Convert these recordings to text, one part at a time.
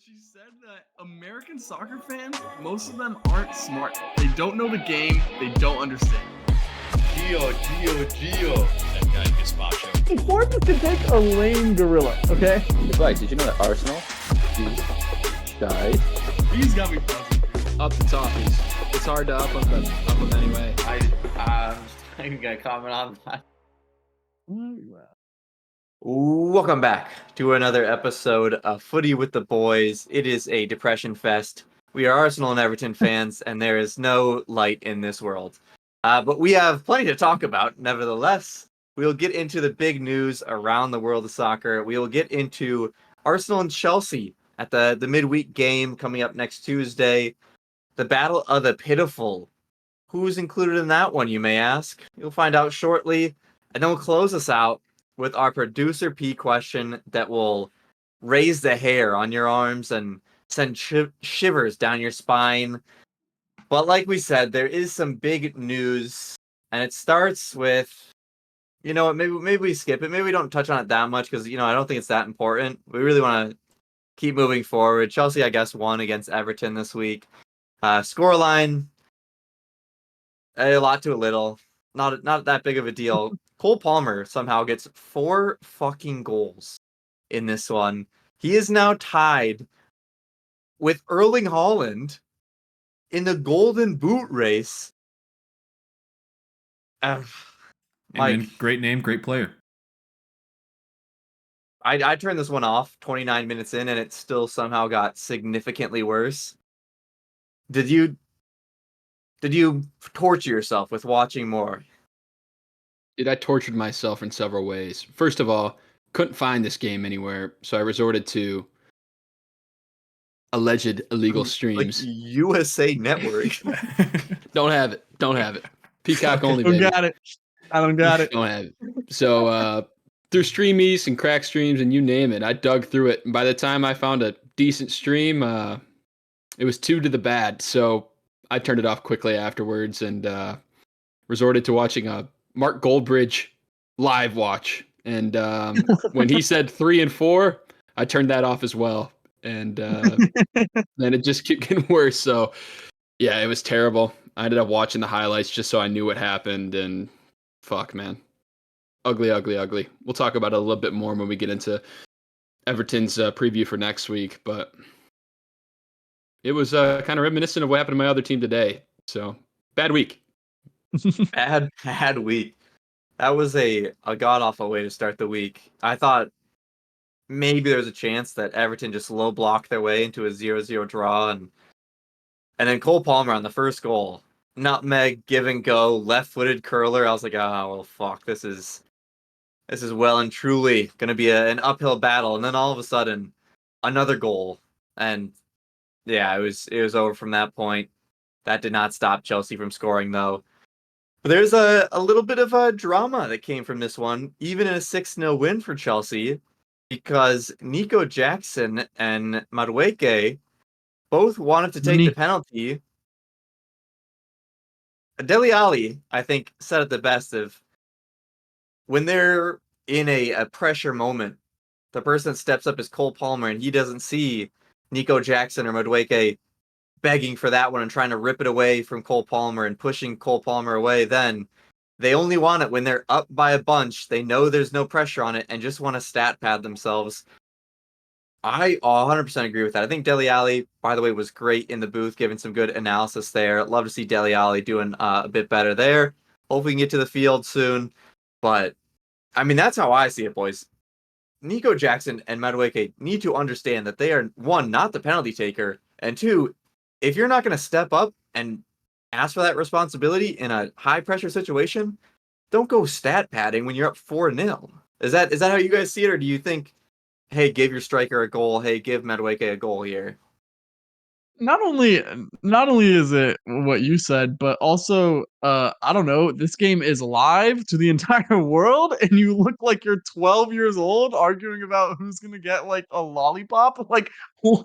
She said that American soccer fans, most of them aren't smart. They don't know the game. They don't understand. Gio. That guy Gazpacho. Sports can take a lame gorilla, okay? Advice, did you know that Arsenal is died? He's got me buzzing. Up the Toffees. It's hard to up them anyway. I'm gonna comment on that. Wow. Welcome back to another episode of Footy with the Boys. It is a depression fest. We are Arsenal and Everton fans, and there is no light in this world. But we have plenty to talk about. Nevertheless, we'll get into the big news around the world of soccer. We will get into Arsenal and Chelsea at the midweek game coming up next Tuesday. The Battle of the Pitiful. Who's included in that one, you may ask? You'll find out shortly. And then we'll close us out with our producer P question that will raise the hair on your arms and send shivers down your spine. But like we said, there is some big news, and it starts with, you know what, maybe we skip it. Maybe we don't touch on it that much because, you know, I don't think it's that important. We really want to keep moving forward. Chelsea, I guess, won against Everton this week. Scoreline, a lot to a little. Not that big of a deal. Cole Palmer somehow gets 4 fucking goals in this one. He is now tied with Erling Haaland in the Golden Boot race. Mike, Great name, great player. I turned this one off 29 minutes in, and it still somehow got significantly worse. Did you torture yourself with watching more? Dude, I tortured myself in several ways. First of all, couldn't find this game anywhere, so I resorted to alleged illegal streams. Like USA Network. Don't have it. Peacock only, Don't baby. got it. I don't got it. Don't have it. So through Stream East and crack streams and you name it, I dug through it. And by the time I found a decent stream, it was 2 to the bad. So I turned it off quickly afterwards and resorted to watching a Mark Goldbridge live watch. And when he said 3 and 4, I turned that off as well. And then it just kept getting worse. So yeah, it was terrible. I ended up watching the highlights just so I knew what happened. And fuck, man. Ugly. We'll talk about it a little bit more when we get into Everton's preview for next week. But it was kind of reminiscent of what happened to my other team today. So bad week. Bad week. That was a god-awful way to start the week. I thought maybe there was a chance that Everton just low blocked their way into a 0-0 draw, and then Cole Palmer on the first goal. Nutmeg, give and go, left-footed curler. I was like, oh, well, fuck, this is well and truly going to be an uphill battle. And then all of a sudden, another goal. And yeah, it was over from that point. That did not stop Chelsea from scoring, though. But there's a little bit of a drama that came from this one, even in a 6-0 win for Chelsea, because Nico Jackson and Madueke both wanted to take the penalty. Dele Alli, I think, said it the best of when they're in a pressure moment, the person that steps up is Cole Palmer, and he doesn't see Nico Jackson or Madueke begging for that one and trying to rip it away from Cole Palmer and pushing Cole Palmer away. Then they only want it when they're up by a bunch. They know there's no pressure on it and just want to stat pad themselves. I 100% agree with that. I think Dele Alli, by the way, was great in the booth, giving some good analysis there. Love to see Dele Alli doing a bit better there. Hope we can get to the field soon. But, I mean, that's how I see it, boys. Nico Jackson and Madueke need to understand that they are, 1, not the penalty taker, and 2, if you're not going to step up and ask for that responsibility in a high-pressure situation, don't go stat padding when you're up 4-0. Is that how you guys see it, or do you think, hey, give your striker a goal, hey, give Madueke a goal here? Not only is it what you said, but also, I don't know, this game is live to the entire world, and you look like you're 12 years old arguing about who's going to get, like, a lollipop. Like, what?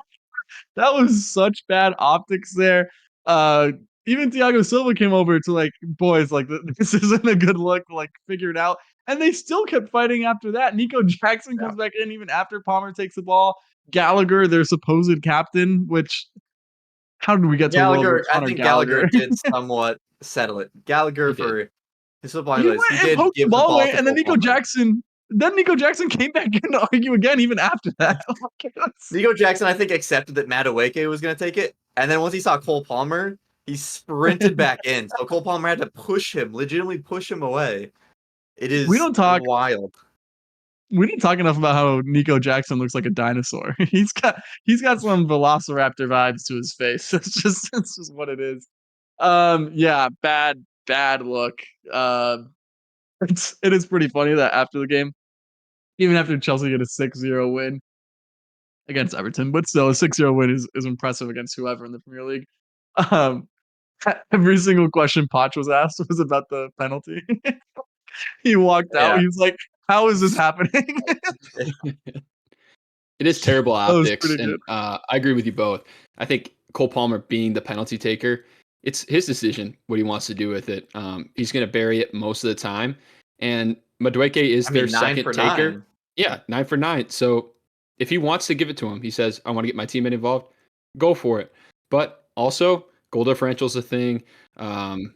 That was such bad optics there. Even Thiago Silva came over to, like, boys, like, this isn't a good look, like, figure it out. And they still kept fighting after that. Nico Jackson comes back in even after Palmer takes the ball. Gallagher, their supposed captain, which how did we get to a world where Gallagher, I Conor think Gallagher Gallagher? did somewhat settle it. Gallagher He did. for his football He abilities, he went and did poked the give the ball ball away, to and then Cole Palmer. Nico Jackson came back in to argue again, even after that. Oh my God. Nico Jackson, I think, accepted that Madueke was going to take it, and then once he saw Cole Palmer, he sprinted back in. So Cole Palmer had to legitimately push him away. It We is don't talk. wild. We didn't talk enough about how Nico Jackson looks like a dinosaur. He's got some Velociraptor vibes to his face. It's just what it is. Yeah, bad look. It is pretty funny that after the game, even after Chelsea get a 6-0 win against Everton, but still a 6-0 win is impressive against whoever in the Premier League. Um, every single question Poch was asked was about the penalty. He walked out. Yeah. He was like, "How is this happening?" It is terrible That was optics, pretty and good. I agree with you both. I think Cole Palmer being the penalty taker, it's his decision what he wants to do with it. He's going to bury it most of the time, and Madueke is I their mean, 9 second for taker. 9. Yeah, 9 for 9. So if he wants to give it to him, he says, "I want to get my teammate involved." Go for it. But also, goal differential is a thing. Um,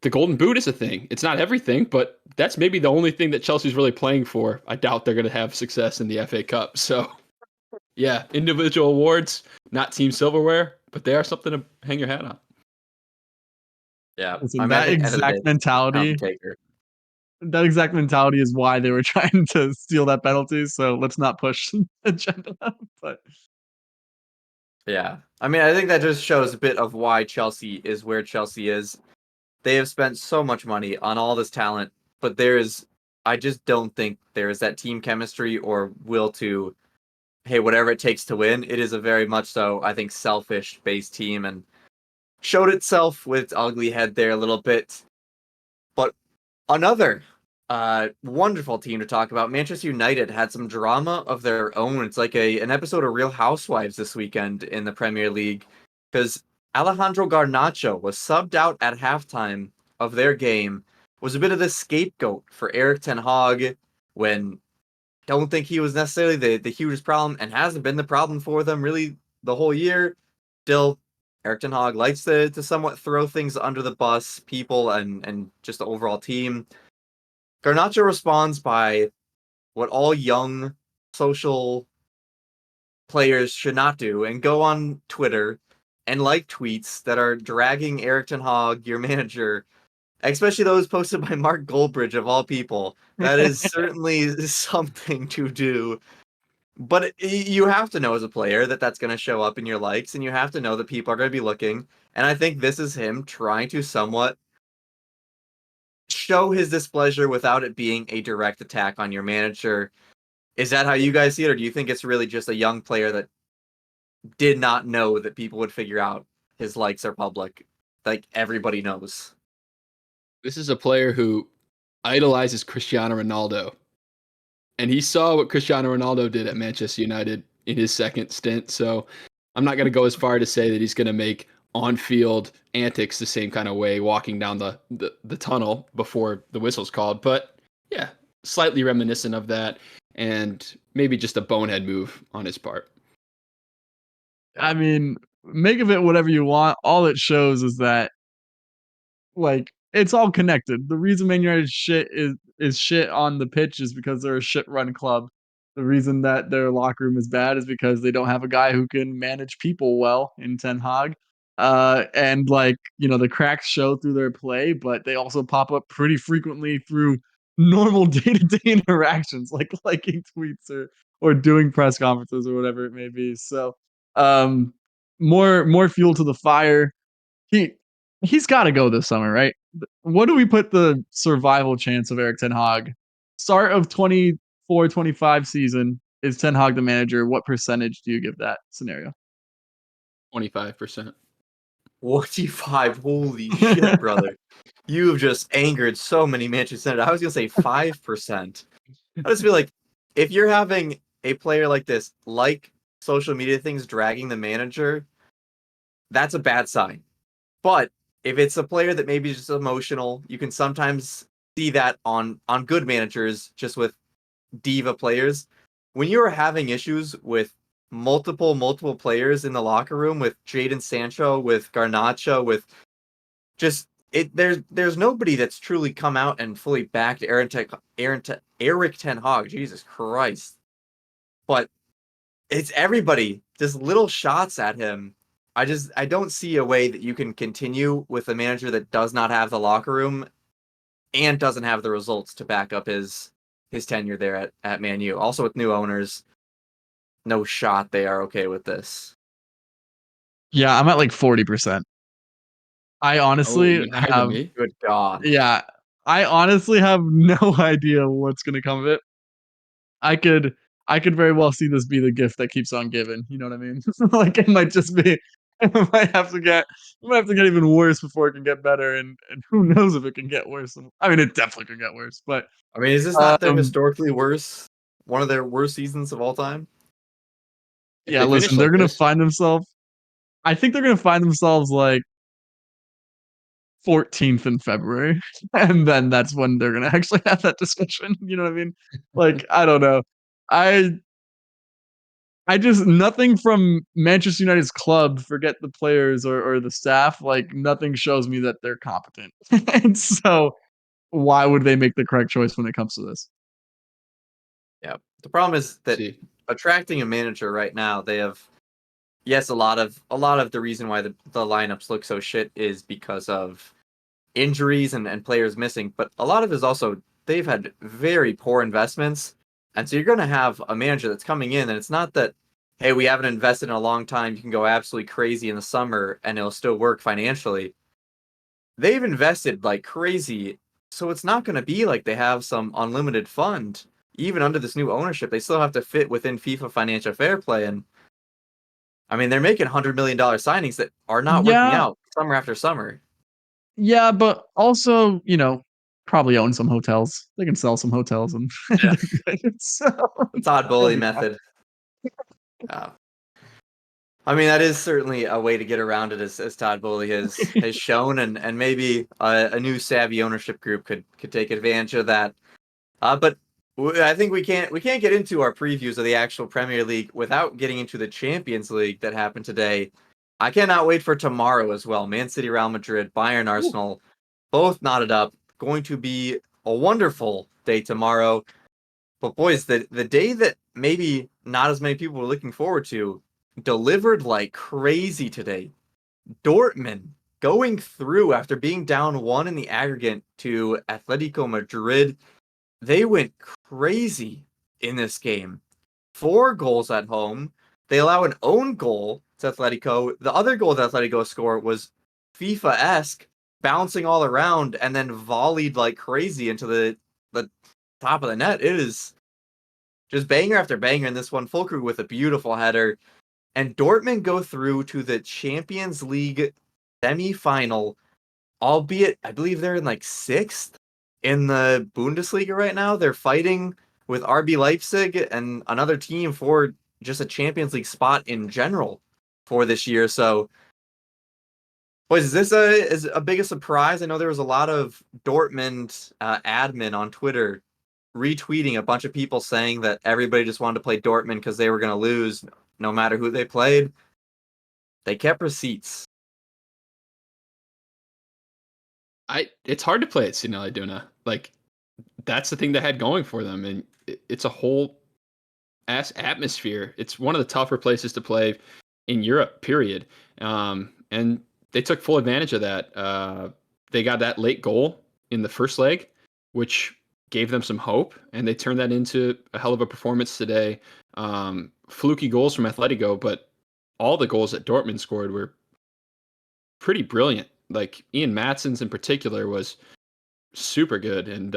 the golden boot is a thing. It's not everything, but that's maybe the only thing that Chelsea's really playing for. I doubt they're going to have success in the FA Cup. So, yeah, individual awards, not team silverware, but they are something to hang your hat on. Yeah. Listen, I mean, I think end of the day, it's a penalty taker. that exact mentality is why they were trying to steal that penalty. So let's not push the agenda. But Yeah. I mean, I think that just shows a bit of why Chelsea is where Chelsea is. They have spent so much money on all this talent, but I just don't think there is that team chemistry or will to, hey, whatever it takes to win. It is a very much so, I think, selfish based team and showed itself with its ugly head there a little bit. But another wonderful team to talk about. Manchester United had some drama of their own. It's like an episode of Real Housewives this weekend in the Premier League because Alejandro Garnacho was subbed out at halftime of their game. Was a bit of the scapegoat for Eric Ten Hag when don't think he was necessarily the hugest problem and hasn't been the problem for them really the whole year. Still, Eric Ten Hag likes to somewhat throw things under the bus, people and just the overall team. Garnacho responds by what all young social players should not do and go on Twitter and like tweets that are dragging Eric Ten Hag, your manager, especially those posted by Mark Goldbridge of all people. That is certainly something to do. But you have to know as a player that that's going to show up in your likes, and you have to know that people are going to be looking. And I think this is him trying to somewhat show his displeasure without it being a direct attack on your manager. Is that how you guys see it, or do you think it's really just a young player that did not know that people would figure out his likes are public? Like everybody knows. This is a player who idolizes Cristiano Ronaldo. And he saw what Cristiano Ronaldo did at Manchester United in his second stint. So I'm not going to go as far to say that he's going to make on-field antics the same kind of way, walking down the tunnel before the whistle's called. But yeah, slightly reminiscent of that, and maybe just a bonehead move on his part. I mean, make of it whatever you want. All it shows is that like it's all connected. The reason Man United is shit on the pitch is because they're a shit run club. The reason that their locker room is bad is because they don't have a guy who can manage people well in Ten Hag. And like, the cracks show through their play, but they also pop up pretty frequently through normal day-to-day interactions, like liking tweets or doing press conferences or whatever it may be. So um more fuel to the fire. He he's got to go this summer, right? What do we put the survival chance of Eric Ten Hag? Start of 24-25 season, is Ten Hag the manager? What percentage do you give that scenario? 25%. 45. Holy shit, brother. You've just angered so many Manchester United. I was going to say 5%. I just feel like if you're having a player like this, like social media things dragging the manager, that's a bad sign. But if it's a player that maybe is just emotional, you can sometimes see that on good managers, just with diva players. When you're having issues with multiple players in the locker room with Jadon Sancho, with Garnacho, with just it. There's nobody that's truly come out and fully backed Eric Ten Hag. Jesus Christ! But it's everybody just little shots at him. I don't see a way that you can continue with a manager that does not have the locker room and doesn't have the results to back up his tenure there at Man U. Also with new owners, no shot they are okay with this. Yeah, I'm at like 40%. I Oh, honestly even higher than have me. Good God. yeah, I honestly have no idea what's gonna come of it. I could I could very well see this be the gift that keeps on giving. You know what I mean? Like it might just be it might have to get even worse before it can get better, and who knows if it can get worse. I mean, it definitely can get worse, but I mean, is this not their um, historically worst, one of their worst seasons of all time? If yeah. they finish Listen, they're like gonna this, find themselves. I think they're gonna find themselves like 14th in February, and then that's when they're gonna actually have that discussion. You know what I mean? Like I don't know. I I just nothing from Manchester United's club, forget the players or the staff, like nothing shows me that they're competent. And so why would they make the correct choice when it comes to this? Yeah. The problem is that see, attracting a manager right now, they have yes, a lot of the reason why the lineups look so shit is because of injuries and players missing, but a lot of it is also they've had very poor investments. And so you're gonna have a manager that's coming in, and it's not that, hey, we haven't invested in a long time, you can go absolutely crazy in the summer and it'll still work financially. They've invested like crazy, so it's not gonna be like they have some unlimited fund. Even under this new ownership, they still have to fit within FIFA financial fair play. And I mean, they're making $100 million signings that are not working Yeah, out summer after summer. yeah, but also, probably own some hotels. They can sell some hotels and Yeah. they're good. So The Todd they'll Bowley be fine. method. Uh, I mean, that is certainly a way to get around it, as Todd Bowley has shown, and maybe a new savvy ownership group could take advantage of that. But I think we can't get into our previews of the actual Premier League without getting into the Champions League that happened today. I cannot wait for tomorrow as well. Man City, Real Madrid, Bayern, Arsenal, both knotted up. Going to be a wonderful day tomorrow. But boys, the day that maybe not as many people were looking forward to delivered like crazy today. Dortmund going through after being down one in the aggregate to Atletico Madrid. They went crazy in this game. 4 goals at home. They allow an own goal to Atletico. The other goal that Atletico scored was FIFA-esque, bouncing all around and then volleyed like crazy into the top of the net. It is just banger after banger in this one. Fulkrug with a beautiful header. And Dortmund go through to the Champions League semi-final, albeit I believe they're in like 6th in the Bundesliga right now. They're fighting with RB Leipzig and another team for just a Champions League spot in general for this year. So, boys, is this a big a surprise? I know there was a lot of Dortmund admin on Twitter retweeting a bunch of people saying that everybody just wanted to play Dortmund because they were going to lose no matter who they played. They kept receipts. it's hard to play at Sinele Iduna. Like that's the thing they had going for them, and it's a whole ass atmosphere. It's one of the tougher places to play in Europe. Period. And they took full advantage of that. They got that late goal in the first leg, which gave them some hope, and they turned that into a hell of a performance today. Fluky goals from Atletico, but all the goals that Dortmund scored were pretty brilliant. Like Ian Matson's in particular was super good, and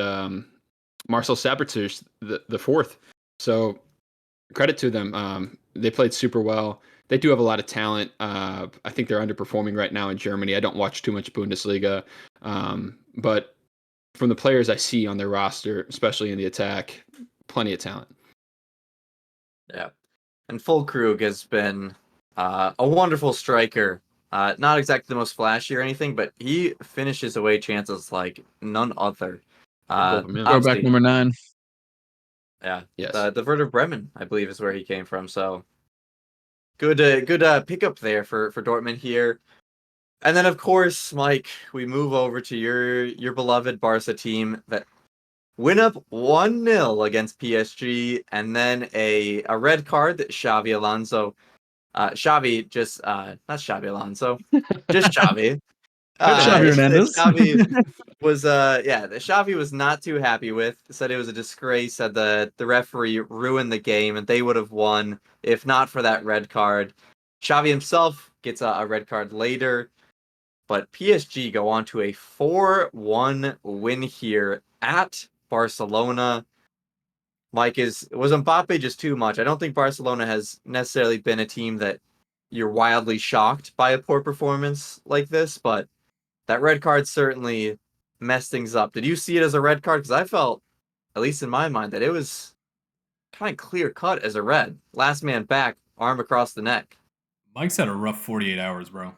Marcel Sabitzer the fourth. So credit to them. They played super well. They do have a lot of talent. I think they're underperforming right now in Germany. I don't watch too much Bundesliga, but from the players I see on their roster, especially in the attack, plenty of talent. Yeah. And Fulkrug has been a wonderful striker. Not exactly the most flashy or anything, but he finishes away chances like none other. Both of them, yeah. Throwback Obviously, number 9. yeah. Yes. The Werder Bremen, I believe, is where he came from. So Good pickup there for Dortmund here. And then of course, Mike, we move over to your beloved Barca team that win up 1-0 against PSG, and then a red card that Xavi Alonso, Xavi just not Xavi Alonso, just Xavi. Xavi Hernandez. Xavi was the Xavi was not too happy with. Said it was a disgrace. Said the referee ruined the game, and they would have won if not for that red card. Xavi himself gets a red card later, but PSG go on to a 4-1 win here at Barcelona. Mike, was Mbappe just too much? I don't think Barcelona has necessarily been a team that you're wildly shocked by a poor performance like this, but that red card certainly messed things up. Did you see it as a red card? Because I felt, at least in my mind, that it was kind of clear cut as a red. Last man back, arm across the neck. Mike's had a rough 48 hours, bro.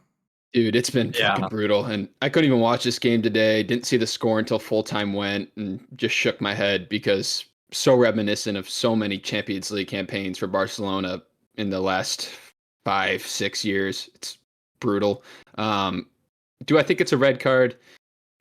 Dude, it's been fucking brutal. And I couldn't even watch this game today. Didn't see the score until full time went and just shook my head because so reminiscent of so many Champions League campaigns for Barcelona in the last 5-6 years. It's brutal. Do I think it's a red card?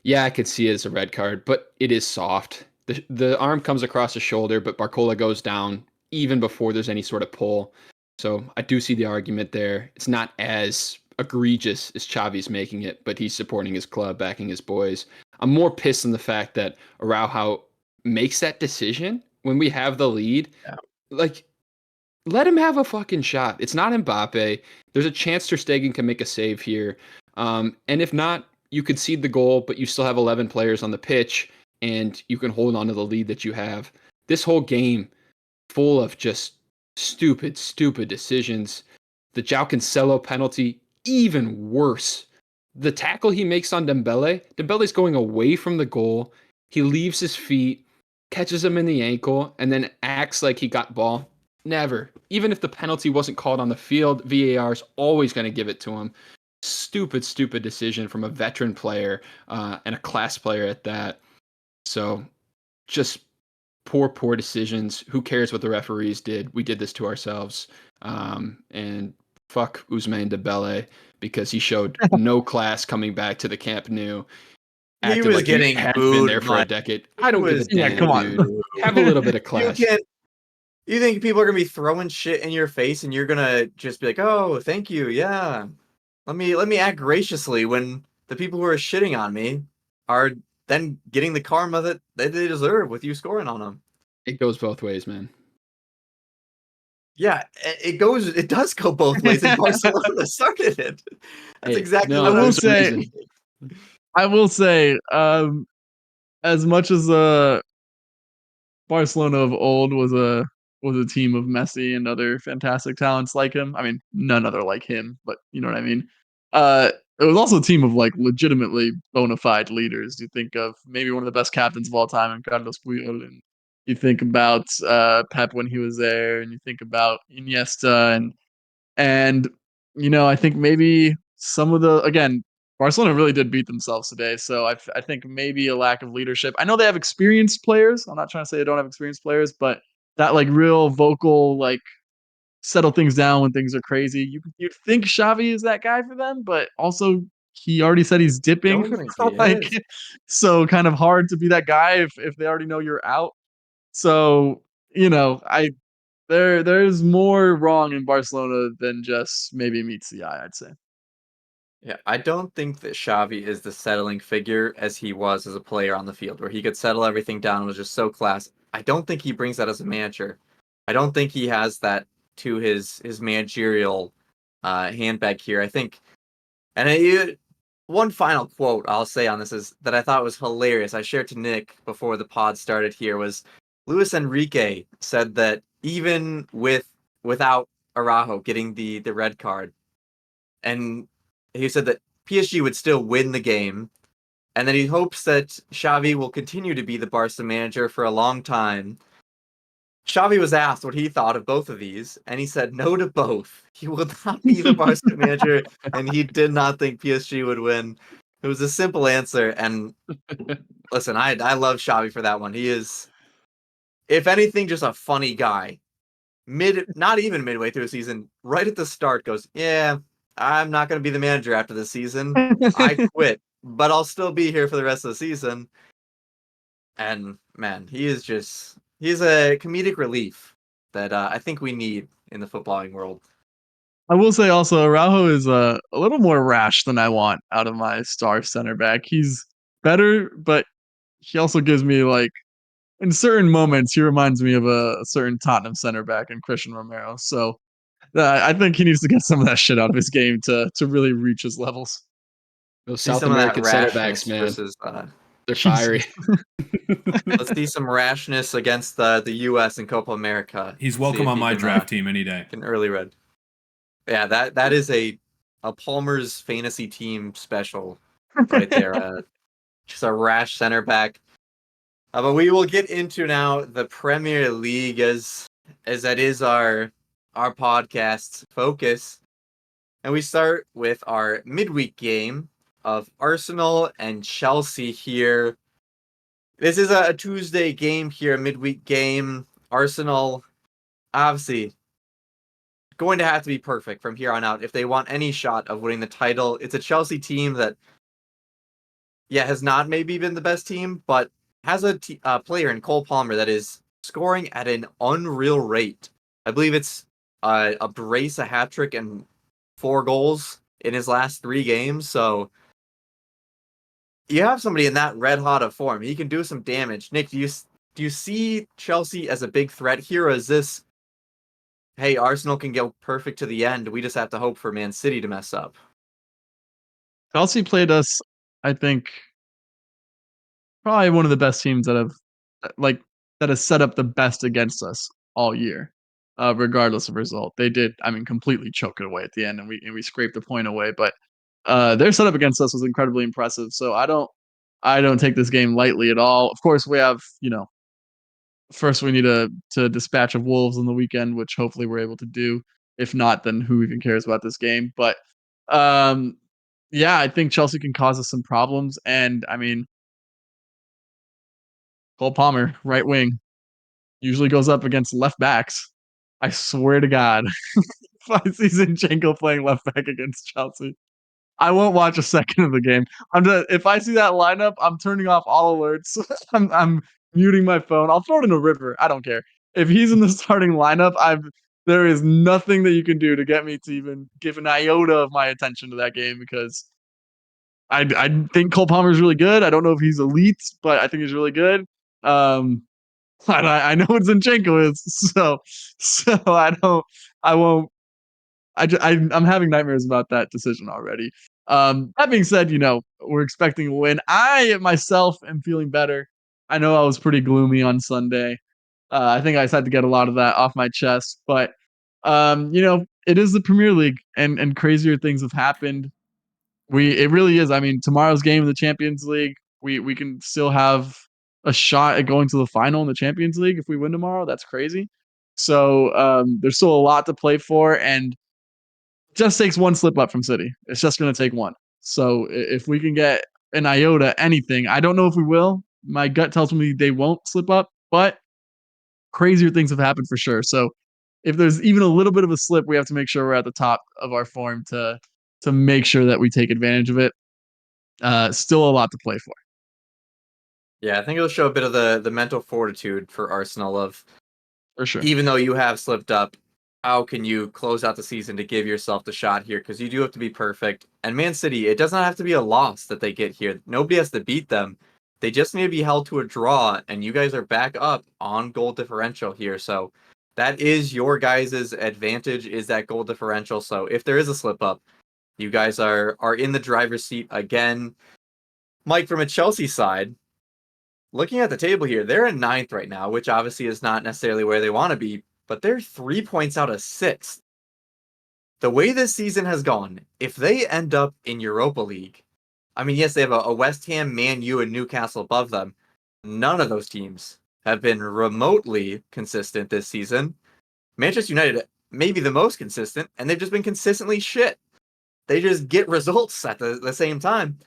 Yeah, I could see it as a red card, but it is soft. The arm comes across the shoulder, but Barcola goes down even before there's any sort of pull. So I do see the argument there. It's not as egregious as Xavi's making it, but he's supporting his club, backing his boys. I'm more pissed on the fact that Araujo makes that decision when we have the lead. Yeah. Like, let him have a fucking shot. It's not Mbappe. There's a chance Ter Stegen can make a save here. And if not, you concede the goal, but you still have 11 players on the pitch, and you can hold on to the lead that you have. This whole game full of just stupid decisions. The João Cancelo penalty, even worse. The tackle he makes on Dembele's going away from the goal. He leaves his feet, catches him in the ankle, and then acts like he got ball. Never. Even if the penalty wasn't called on the field, VAR is always going to give it to him. Stupid decision from a veteran player and a class player at that. So just poor decisions. Who cares what the referees did? We did this to ourselves. And fuck Ousmane Dembele because he showed no class coming back to the Camp Nou. He was like getting hadn't booed been there for a decade. I don't give a damn, yeah, come on. dude. Have a little bit of class. You think people are gonna be throwing shit in your face and you're gonna just be like, "Oh, thank you, yeah. Let me act graciously," when the people who are shitting on me are then getting the karma that they deserve with you scoring on them. It goes both ways, man. Yeah, it does go both ways, and Barcelona started it. That's exactly no, what I will there's a say. reason. I will say, as much as Barcelona of old was a team of Messi and other fantastic talents like him. I mean, none other like him, but you know what I mean. It was also a team of like legitimately bona fide leaders. You think of maybe one of the best captains of all time, in Carlos Puyol, and you think about Pep when he was there, and you think about Iniesta, and you know, I think maybe some of the again Barcelona really did beat themselves today. So I think maybe a lack of leadership. I know they have experienced players. I'm not trying to say they don't have experienced players, but that like real vocal, like settle things down when things are crazy. You'd think Xavi is that guy for them, but also he already said he's dipping. Don't think he Like, is. so kind of hard to be that guy if they already know you're out. So, you know, there's more wrong in Barcelona than just maybe meets the eye, I'd say. Yeah, I don't think that Xavi is the settling figure as he was as a player on the field, where he could settle everything down and was just so class. I don't think he brings that as a manager. I don't think he has that to his managerial handbag here. I think, and one final quote I'll say on this is that I thought was hilarious. I shared to Nick before the pod started here was Luis Enrique said that even without Araujo getting the red card, and he said that PSG would still win the game, and that he hopes that Xavi will continue to be the Barca manager for a long time. Xavi was asked what he thought of both of these, and he said no to both. He will not be the Barca manager, and he did not think PSG would win. It was a simple answer, and listen, I love Xavi for that one. He is, if anything, just a funny guy. not even midway through the season, right at the start goes, yeah, I'm not going to be the manager after the season. I quit, but I'll still be here for the rest of the season. And man, he's a comedic relief that I think we need in the footballing world. I will say also, Araujo is a little more rash than I want out of my star center back. He's better, but he also gives me like in certain moments he reminds me of a certain Tottenham center back in Christian Romero. So I think he needs to get some of that shit out of his game to really reach his levels. Those See South some of that American center rashness backs, man, versus. they're fiery. Let's see some rashness against the U.S. in Copa America. He's See welcome if on he my can, draft team any day. Can early red. Yeah, that is a Palmer's fantasy team special right there. Just a rash center back. But we will get into now the Premier League as that is our podcast's focus. And we start with our midweek game of Arsenal and Chelsea here. This is a Tuesday game here, a midweek game. Arsenal, obviously, going to have to be perfect from here on out if they want any shot of winning the title. It's a Chelsea team that, yeah, has not maybe been the best team, but has a player in Cole Palmer that is scoring at an unreal rate. I believe it's a brace, a hat trick, and 4 goals in his last 3 games. So you have somebody in that red hot of form. He can do some damage. Nick, do you see Chelsea as a big threat here, or is this, hey, Arsenal can go perfect to the end, we just have to hope for Man City to mess up? Chelsea played us, I think, probably one of the best teams that have like that has set up the best against us all year, regardless of result. They did, I mean, completely choke it away at the end, and we scraped the point away. But their setup against us was incredibly impressive. So I don't take this game lightly at all. Of course, we have first we need to dispatch of Wolves on the weekend, which hopefully we're able to do. If not, then who even cares about this game? But um, yeah, I think Chelsea can cause us some problems, and I mean Cole Palmer, right wing, usually goes up against left backs. I swear to God, if I see Zinchenko playing left back against Chelsea, I won't watch a second of the game. If I see that lineup, I'm turning off all alerts. I'm muting my phone. I'll throw it in a river. I don't care. If he's in the starting lineup, there is nothing that you can do to get me to even give an iota of my attention to that game because I think Cole Palmer is really good. I don't know if he's elite, but I think he's really good. Um, I know what Zinchenko is, so I won't. I'm having nightmares about that decision already. That being said, we're expecting a win. I myself am feeling better. I know I was pretty gloomy on Sunday. I think I just had to get a lot of that off my chest, but it is the Premier League, and crazier things have happened. It really is. I mean, tomorrow's game in the Champions League, we can still have a shot at going to the final in the Champions League if we win tomorrow. That's crazy. So there's still a lot to play for, and just takes one slip up from City. It's just going to take one. So if we can get an iota, anything, I don't know if we will. My gut tells me they won't slip up, but crazier things have happened for sure. So if there's even a little bit of a slip, we have to make sure we're at the top of our form to make sure that we take advantage of it. Still a lot to play for. Yeah, I think it'll show a bit of the mental fortitude for Arsenal of, For sure. even though you have slipped up, how can you close out the season to give yourself the shot here? Because you do have to be perfect. And Man City, it does not have to be a loss that they get here. Nobody has to beat them. They just need to be held to a draw, and you guys are back up on goal differential here. So that is your guys' advantage, is that goal differential. So if there is a slip up, you guys are in the driver's seat again. Mike, from a Chelsea side, looking at the table here, they're in 9th right now, which obviously is not necessarily where they want to be, but they're 3 points out of 6th. The way this season has gone, if they end up in Europa League, I mean, yes, they have a West Ham, Man U, and Newcastle above them. None of those teams have been remotely consistent this season. Manchester United may be the most consistent, and they've just been consistently shit. They just get results at the same time.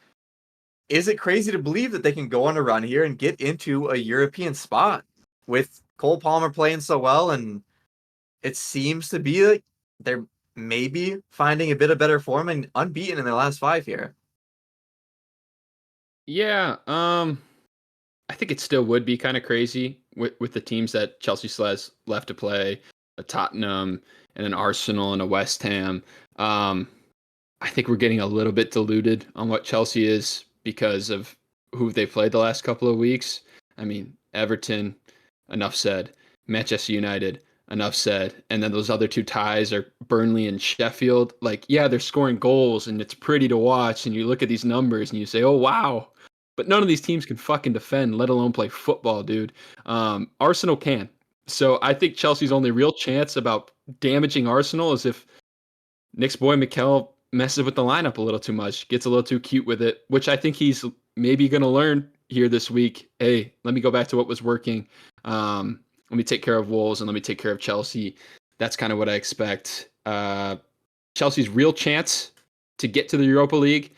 Is it crazy to believe that they can go on a run here and get into a European spot with Cole Palmer playing so well? And it seems to be like they're maybe finding a bit of better form and unbeaten in their last 5 here. Yeah, I think it still would be kind of crazy with the teams that Chelsea still has left to play, a Tottenham and an Arsenal and a West Ham. I think we're getting a little bit diluted on what Chelsea is because of who they played the last couple of weeks. I mean, Everton, enough said. Manchester United, enough said. And then those other 2 ties are Burnley and Sheffield. Like, yeah, they're scoring goals and it's pretty to watch. And you look at these numbers and you say, oh, wow. But none of these teams can fucking defend, let alone play football, dude. Arsenal can. So I think Chelsea's only real chance about damaging Arsenal is if Nick's boy Mikel messes with the lineup a little too much, gets a little too cute with it, which I think he's maybe going to learn here this week. Hey, let me go back to what was working. Let me take care of Wolves and let me take care of Chelsea. That's kind of what I expect. Chelsea's real chance to get to the Europa League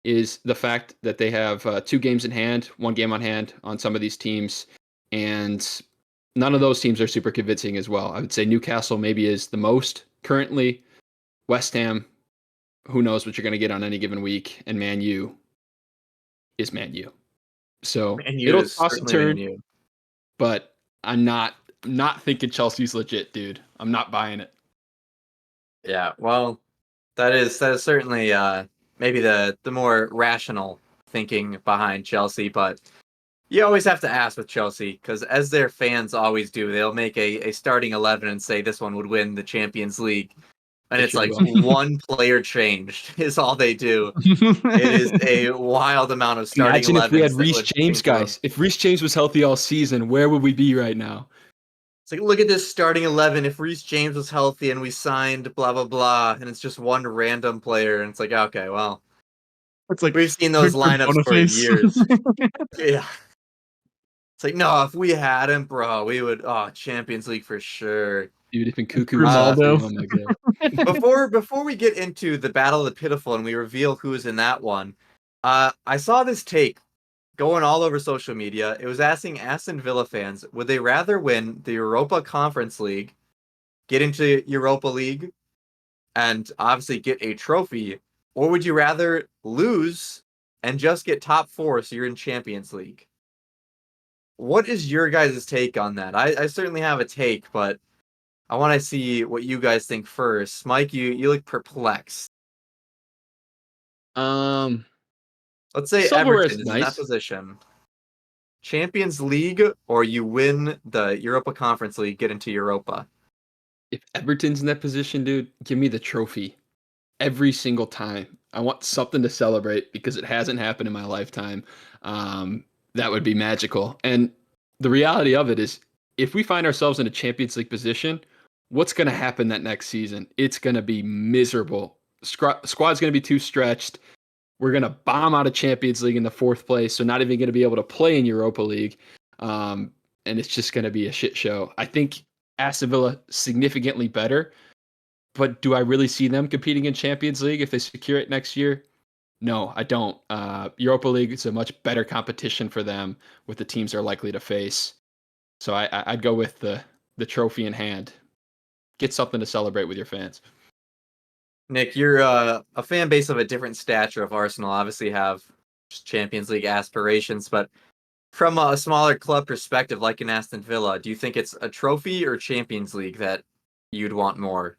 is the fact that they have 2 games in hand, 1 game on hand on some of these teams. And none of those teams are super convincing as well. I would say Newcastle maybe is the most currently. West Ham, who knows what you're going to get on any given week. And Man U is Man U. So Man U it'll is toss a certainly turn, Man U. but I'm not thinking Chelsea's legit, dude. I'm not buying it. Yeah, well, that is certainly maybe the more rational thinking behind Chelsea, but you always have to ask with Chelsea because as their fans always do, they'll make a starting 11 and say this one would win the Champions League. And They it's sure like will. one player changed is all they do. It is a wild amount of starting Imagine if we had 11s that Reece would James, change the guys. If Reece James was healthy all season, where would we be right now? It's like, look at this starting 11. If Reece James was healthy and we signed blah, blah, blah, and it's just one random player, and it's like, okay, well, It's like we've seen those Victor lineups for Boniface. years. Yeah. It's like, no, if we had him, bro, we would, Champions League for sure. Dude, if Nkuku was Grimaldo. healthy, oh my god. Before we get into the Battle of the Pitiful and we reveal who's in that one, I saw this take going all over social media. It was asking Aston Villa fans, would they rather win the Europa Conference League, get into Europa League, and obviously get a trophy, or would you rather lose and just get top 4 so you're in Champions League? What is your guys' take on that? I certainly have a take, but I want to see what you guys think first. Mike, you look perplexed. Um, Let's say silverware Everton is is in that nice. position. Champions League, or you win the Europa Conference League, get into Europa. If Everton's in that position, dude, give me the trophy every single time. I want something to celebrate because it hasn't happened in my lifetime. That would be magical. And the reality of it is, if we find ourselves in a Champions League position, what's going to happen that next season? It's going to be miserable. Squad's going to be too stretched. We're going to bomb out of Champions League in the 4th place, so not even going to be able to play in Europa League. And it's just going to be a shit show. I think Aston Villa significantly better, but do I really see them competing in Champions League if they secure it next year? No, I don't. Europa League is a much better competition for them with the teams they're likely to face. So I'd go with the trophy in hand. Get something to celebrate with your fans. Nick, you're a fan base of a different stature of Arsenal. Obviously, have Champions League aspirations, but from a smaller club perspective, like in Aston Villa, do you think it's a trophy or Champions League that you'd want more?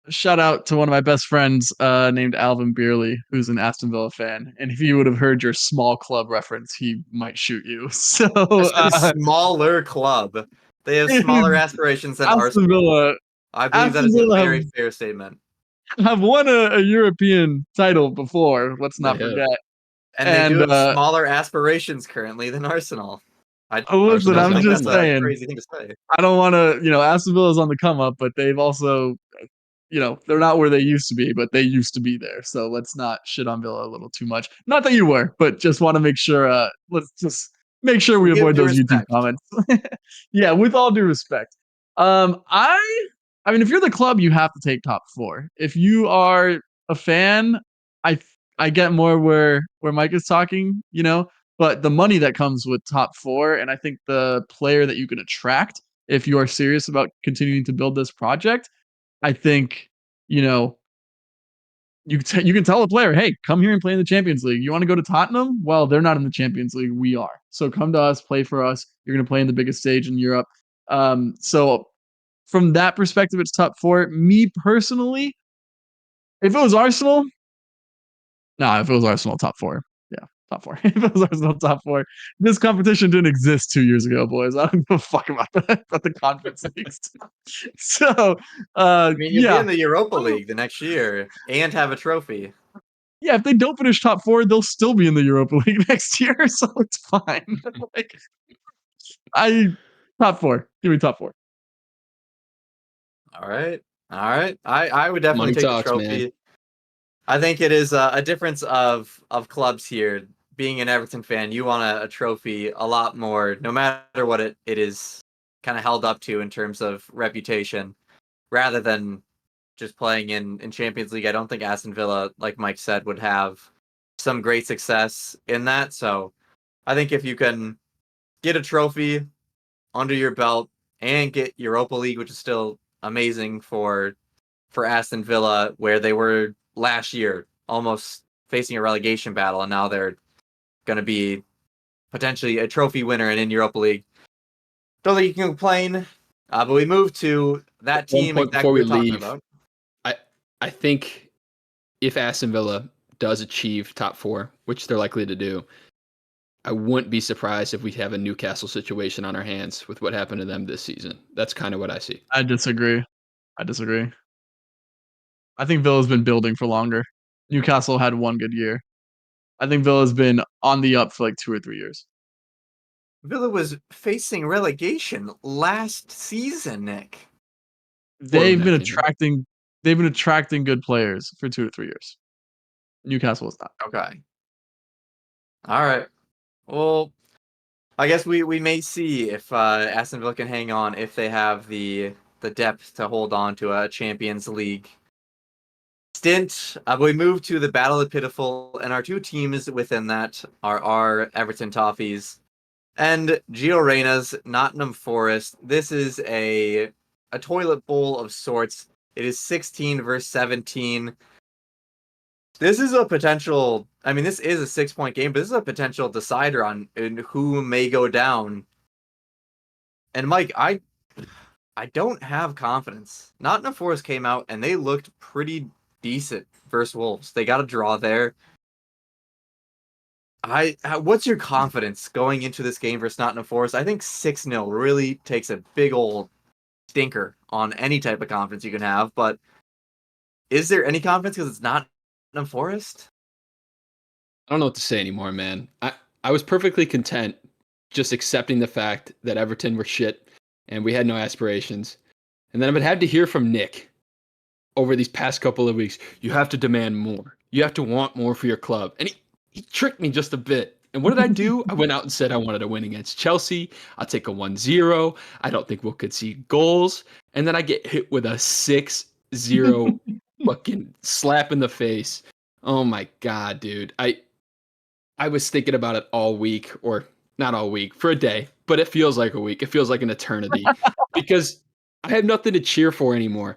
Shout out to one of my best friends named Alvin Beerley, who's an Aston Villa fan. And if he would have heard your small club reference, he might shoot you. So I said smaller club. They have smaller aspirations than Aston Arsenal. Villa, I believe that Aston is a Villa very fair statement. have won a European title before. Let's They not have. forget. And they do And have smaller aspirations currently than Arsenal. I listen, Arsenal's don't I'm not think that just that's a much. saying. crazy thing to say. I don't want to, Aston Villa's on the come up, but they've also, they're not where they used to be, but they used to be there. So let's not shit on Villa a little too much. Not that you were, but just want to make sure. Let's just make sure we We give avoid due those YouTube respect. comments. Yeah, with all due respect. I mean, if you're the club, you have to take top 4. If you are a fan, I I get more where Mike is talking. but the money that comes with top four, and I think the player that you can attract if you are serious about continuing to build this project, I think, you know, you can tell a player, hey, come here and play in the Champions League. You want to go to Tottenham? Well, they're not in the Champions League. We are. So come to us, play for us. You're going to play in the biggest stage in Europe. So from that perspective, it's top four. Me personally, if it was Arsenal, if it was Arsenal, top four. Yeah, top four. If it was Arsenal, top four. This competition didn't exist 2 years ago, boys. I don't give a fuck about the conference leagues. So, I mean, you'd be yeah. in the Europa League the next year and have a trophy. Yeah, if they don't finish top four, they'll still be in the Europa League next year, so it's fine. Like, top four. Give me top four. All right. I would definitely Money take talks, the trophy. man. I think it is a difference of clubs here. Being an Everton fan, you want a trophy a lot more, no matter what it is kind of held up to in terms of reputation, rather than just playing in Champions League. I don't think Aston Villa, like Mike said, would have some great success in that. So I think if you can get a trophy under your belt and get Europa League, which is still amazing for Aston Villa, where they were last year, almost facing a relegation battle, and now they're going to be potentially a trophy winner and in Europa League. Don't think you can complain. But we move to that team One point exactly before we we're talking leave, about. I think if Aston Villa does achieve top four, which they're likely to do, I wouldn't be surprised if we have a Newcastle situation on our hands with what happened to them this season. That's kind of what I see. I disagree. I think Villa's been building for longer. Newcastle had one good year. I think Villa's been on the up for like 2 or 3 years. Villa was facing relegation last season, Nick. They've been opinion. attracting good players for 2 to 3 years. Newcastle is not. Okay. All right. Well, I guess we may see if Aston Villa can hang on, if they have the depth to hold on to a Champions League stint. We move to the Battle of the Pitiful, and our two teams within that are our Everton Toffees and Gio Reyna's Nottingham Forest. This is a toilet bowl of sorts. It is 16 versus 17. This is a potential. I mean, this is a 6-point game, but this is a potential decider on who may go down. And Mike, I don't have confidence. Nottingham Forest came out and they looked pretty decent versus Wolves. They got a draw there. What's your confidence going into this game versus Nottingham Forest? I think 6-0 really takes a big old stinker on any type of confidence you can have. But is there any confidence because it's not Nottingham Forest? I don't know what to say anymore, man. I was perfectly content just accepting the fact that Everton were shit and we had no aspirations. And then I would have to hear from Nick over these past couple of weeks. You have to demand more. You have to want more for your club. And he tricked me just a bit. And what did I do? I went out and said I wanted to win against Chelsea. I'll take a 1-0. I don't think we'll concede goals. And then I get hit with a 6-0 fucking slap in the face. Oh my God, dude. I was thinking about it all week, or not all week, for a day, but it feels like a week. It feels like an eternity because I have nothing to cheer for anymore.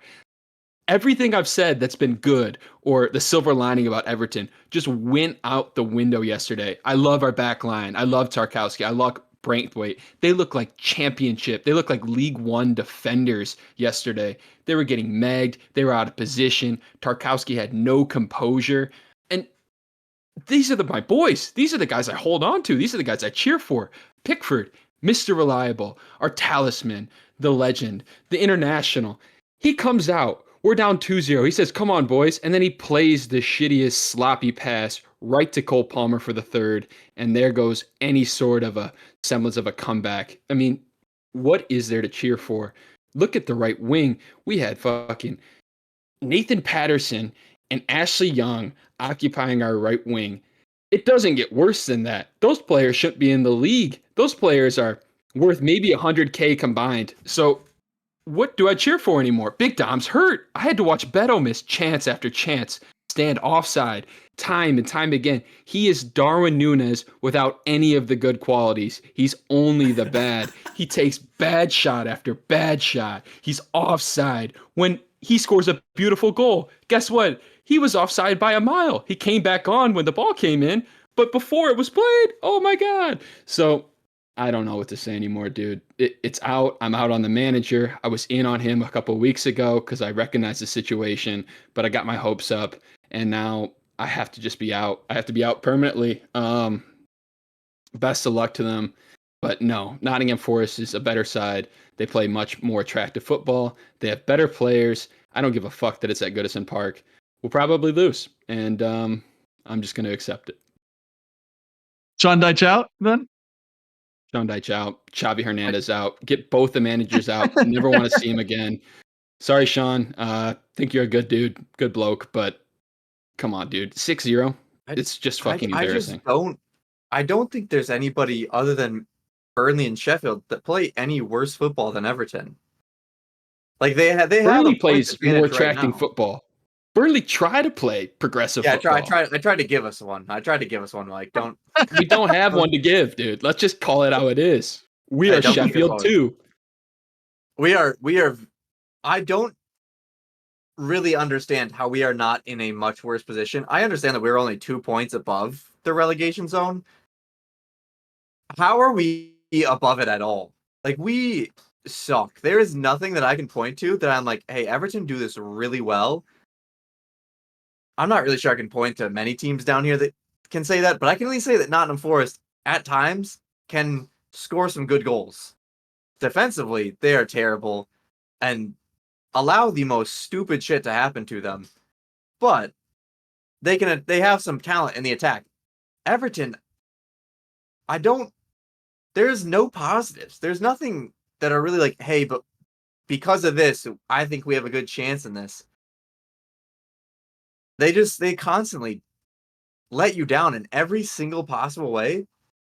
Everything I've said that's been good or the silver lining about Everton just went out the window yesterday. I love our back line. I love Tarkowski. I love Braithwaite. They look like championship. They look like League One defenders yesterday. They were getting megged. They were out of position. Tarkowski had no composure. And these are my boys. These are the guys I hold on to. These are the guys I cheer for. Pickford, Mr. Reliable, our talisman, the legend, the international. He comes out. We're down 2-0. He says, come on, boys. And then he plays the shittiest sloppy pass right to Cole Palmer for the third. And there goes any sort of a semblance of a comeback. I mean, what is there to cheer for? Look at the right wing. We had fucking Nathan Patterson and Ashley Young occupying our right wing. It doesn't get worse than that. Those players shouldn't be in the league. Those players are worth maybe 100K combined. So what do I cheer for anymore? Big Dom's hurt. I had to watch Beto miss chance after chance. understand offside time and time again. He is Darwin Núñez without any of the good qualities. He's only the bad. He takes bad shot after bad shot. He's offside when he scores a beautiful goal. Guess what? He was offside by a mile. He came back on when the ball came in, but before it was played, oh my God. So I don't know what to say anymore, dude. It's out. I'm out on the manager. I was in on him a couple of weeks ago because I recognized the situation, but I got my hopes up, and now I have to just be out. I have to be out permanently. Best of luck to them. But no, Nottingham Forest is a better side. They play much more attractive football. They have better players. I don't give a fuck that it's at Goodison Park. We'll probably lose, and I'm just going to accept it. Sean Dyche out then? Sean Dyche out. Xavi Hernandez out. Get both the managers out. Never want to see him again. Sorry, Sean. Think you're a good dude, good bloke, but come on, dude. 6-0. It's just fucking embarrassing. I don't think there's anybody other than Burnley and Sheffield that play any worse football than Everton. Like Burnley plays more attracting right football. Burnley try to play progressive football. I tried to give us one. Like, don't. We don't have one to give, dude. Let's just call it how it is. We are Sheffield too. We are. I don't really understand how we are not in a much worse position. I understand that we're only 2 points above the relegation zone. How are we above it at all? Like, we suck. There is nothing that I can point to that I'm like, hey, Everton do this really well. I'm not really sure I can point to many teams down here that can say that, but I can at least say that Nottingham Forest, at times, can score some good goals. Defensively, they are terrible and allow the most stupid shit to happen to them. But they have some talent in the attack. Everton, there's no positives. There's nothing that are really like, hey, but because of this, I think we have a good chance in this. They constantly let you down in every single possible way.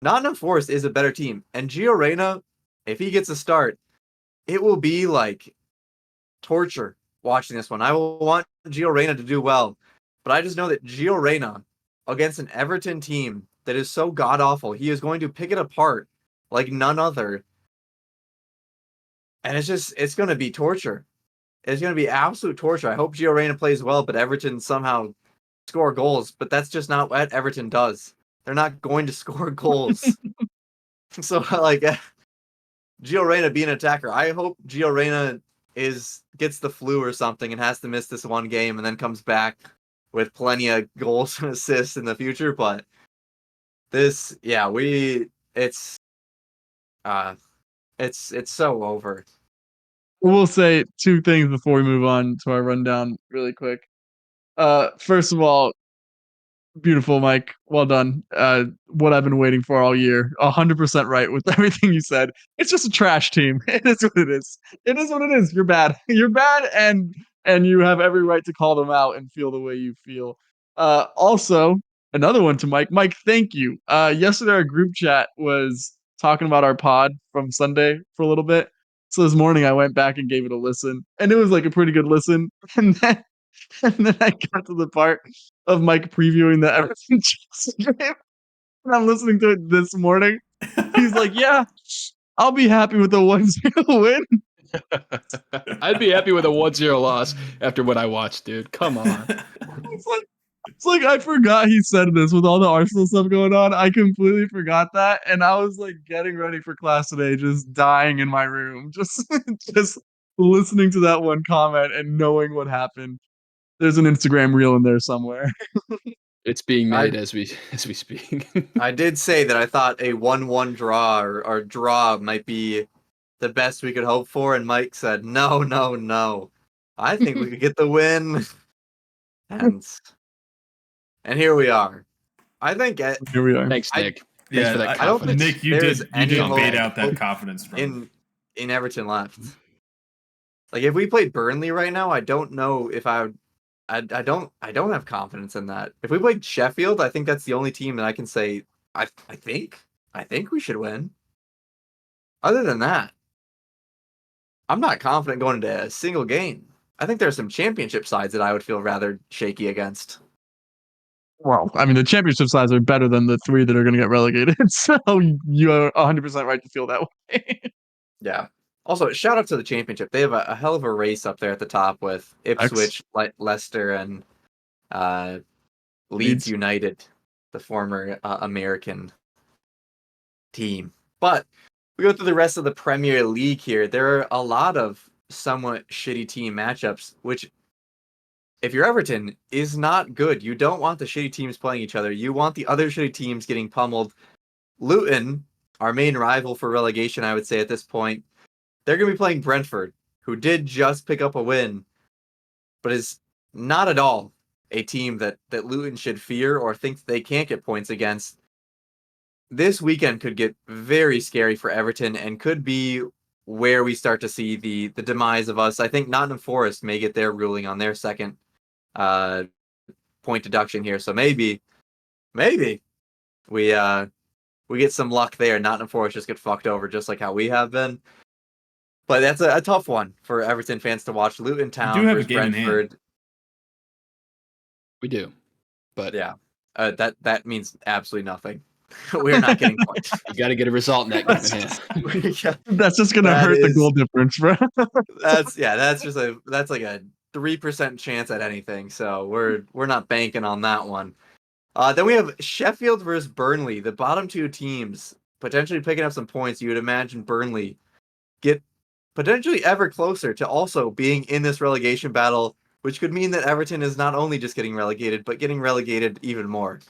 Nottingham Forest is a better team. And Gio Reyna, if he gets a start, it will be like torture watching this one. I will want Gio Reyna to do well. But I just know that Gio Reyna, against an Everton team that is so god-awful, he is going to pick it apart like none other. And it's going to be torture. It's going to be absolute torture. I hope Gio Reyna plays well, but Everton somehow score goals. But that's just not what Everton does. They're not going to score goals. So, like, Gio Reyna being an attacker, I hope Gio Reyna gets the flu or something and has to miss this one game and then comes back with plenty of goals and assists in the future. But it's so over. We'll say two things before we move on to our rundown really quick. First of all, beautiful, Mike. Well done. What I've been waiting for all year. 100% right with everything you said. It's just a trash team. It is what it is. It is what it is. You're bad. You're bad, and you have every right to call them out and feel the way you feel. Also, another one to Mike. Mike, thank you. Yesterday our group chat was talking about our pod from Sunday for a little bit. So this morning I went back and gave it a listen, and it was like a pretty good listen. And then I got to the part of Mike previewing the Everton Chelsea game, and I'm listening to it this morning. He's like, "Yeah, I'll be happy with a 1-0 win." I'd be happy with a 1-0 loss after what I watched, dude. Come on. It's like I forgot he said this with all the Arsenal stuff going on. I completely forgot that, and I was like getting ready for class today, just dying in my room, just listening to that one comment and knowing what happened. There's an Instagram reel in there somewhere. It's being made as we speak. I did say that I thought a 1-1 draw or draw might be the best we could hope for, and Mike said, no. I think we could get the win. And here we are. I think Here we are. Thanks, Nick. Yeah, for that I don't think Nick, you there's did any bait hope out that confidence from in Everton left. Like, if we played Burnley right now, I don't know if I don't have confidence in that. If we played Sheffield, I think that's the only team that I can say I think we should win. Other than that, I'm not confident going into a single game. I think there's some championship sides that I would feel rather shaky against. Well, I mean, the championship sides are better than the 3 that are going to get relegated. So you are 100% right to feel that way. Yeah. Also, shout out to the championship. They have a hell of a race up there at the top with X Ipswich, Leicester, and uh, Leeds Leeds. United, the former American team. But we go through the rest of the Premier League here. There are a lot of somewhat shitty team matchups, which, if you're Everton, is not good. You don't want the shitty teams playing each other. You want the other shitty teams getting pummeled. Luton, our main rival for relegation, I would say at this point, they're going to be playing Brentford, who did just pick up a win, but is not at all a team that Luton should fear or think they can't get points against. This weekend could get very scary for Everton and could be where we start to see the demise of us. I think Nottingham Forest may get their ruling on their second point deduction here. So maybe we get some luck there. Nottingham Forest just get fucked over just like how we have been. But that's a tough one for Everton fans to watch. Luton We Town do have a versus game in hand. Brentford. We do. But Yeah, that means absolutely nothing. We're not getting points. you got to get a result in that game in hand. Yeah, That's just going to That hurt the is- goal difference, bro. that's like a 3% chance at anything. So we're not banking on that one. Then we have Sheffield versus Burnley, the bottom two teams potentially picking up some points. You would imagine Burnley get potentially ever closer to also being in this relegation battle, which could mean that Everton is not only just getting relegated, but getting relegated even more.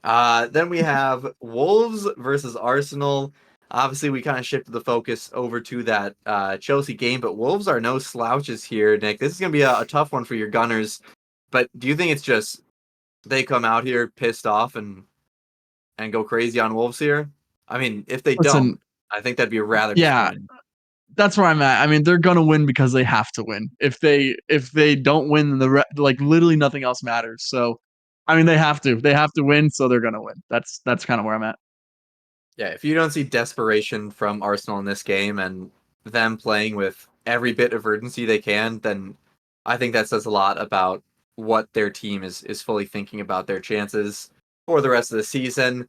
Then we have Wolves versus Arsenal. Obviously, we kind of shifted the focus over to that Chelsea game, but Wolves are no slouches here, Nick. This is going to be a tough one for your Gunners. But do you think it's just they come out here pissed off and go crazy on Wolves here? I mean, if they Listen, don't, I think that'd be rather yeah, disappointing. that's where I'm at. I mean, they're gonna win because they have to win. If they don't win, like literally nothing else matters. So, I mean, they have to. They have to win, so they're gonna win. That's kind of where I'm at. Yeah, if you don't see desperation from Arsenal in this game and them playing with every bit of urgency they can, then I think that says a lot about what their team is fully thinking about their chances for the rest of the season.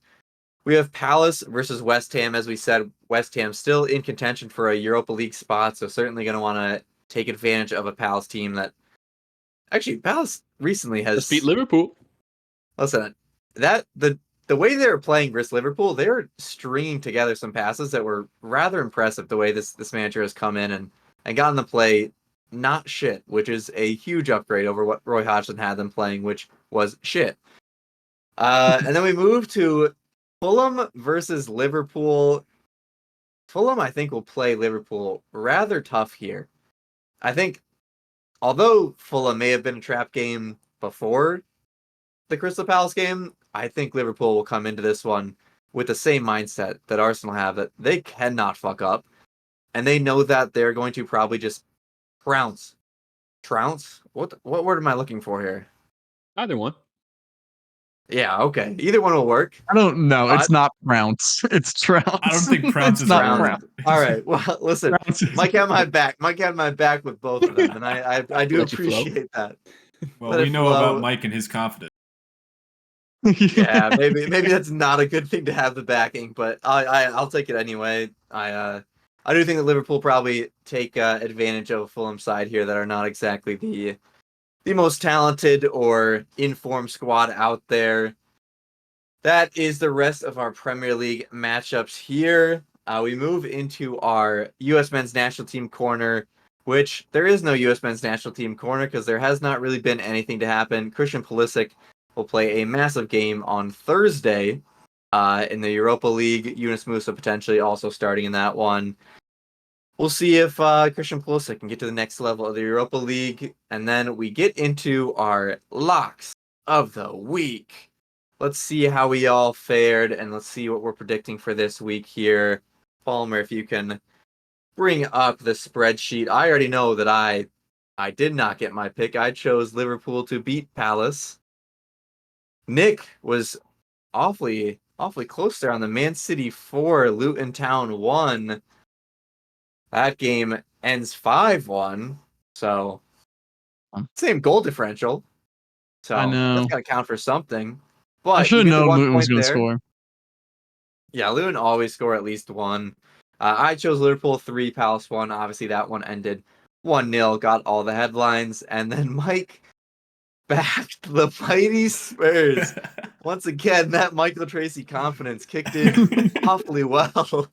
We have Palace versus West Ham. As we said, West Ham still in contention for a Europa League spot, so certainly going to want to take advantage of a Palace team that actually Palace recently has Let's beat Liverpool. Listen, that the way they were playing versus Liverpool, they were stringing together some passes that were rather impressive. The way this manager has come in and gotten them play not shit, which is a huge upgrade over what Roy Hodgson had them playing, which was shit. And then we move to Fulham versus Liverpool. Fulham, I think, will play Liverpool rather tough here. I think, although Fulham may have been a trap game before the Crystal Palace game, I think Liverpool will come into this one with the same mindset that Arsenal have, that they cannot fuck up. And they know that they're going to probably just trounce. Trounce? What word am I looking for here? Either one. Yeah, okay. Either one will work. I don't know. It's not Prounce. It's Trounce. I don't think Prounce It's is not around. Prounce. All right. Well, listen, Prounce is- Mike had my back. Mike had my back with both of them, and I do Let you flow. appreciate that. Well, Let we it know flow. about Mike and his confidence. Yeah, maybe that's not a good thing to have the backing, but I'll take it anyway. I do think that Liverpool probably take advantage of a Fulham side here that are not exactly the most talented or informed squad out there. That is the rest of our Premier League matchups here. We move into our U.S. men's national team corner, which there is no U.S. men's national team corner because there has not really been anything to happen. Christian Pulisic will play a massive game on Thursday in the Europa League. Yunus Musa potentially also starting in that one. We'll see if Christian Pulisic can get to the next level of the Europa League. And then we get into our locks of the week. Let's see how we all fared, and let's see what we're predicting for this week here. Palmer, if you can bring up the spreadsheet. I already know that I did not get my pick. I chose Liverpool to beat Palace. Nick was awfully close there on the Man City 4, Luton Town 1. That game ends 5-1. So same goal differential. So I know. that's got to count for something. I But should you have get the known 1 Luton was point going to there. score. Yeah, Luton always score at least one. I chose Liverpool 3, Palace 1. Obviously, that one ended 1-0, got all the headlines. And then Mike backed the mighty Spurs. Once again, that Michael Tracy confidence kicked in awfully well.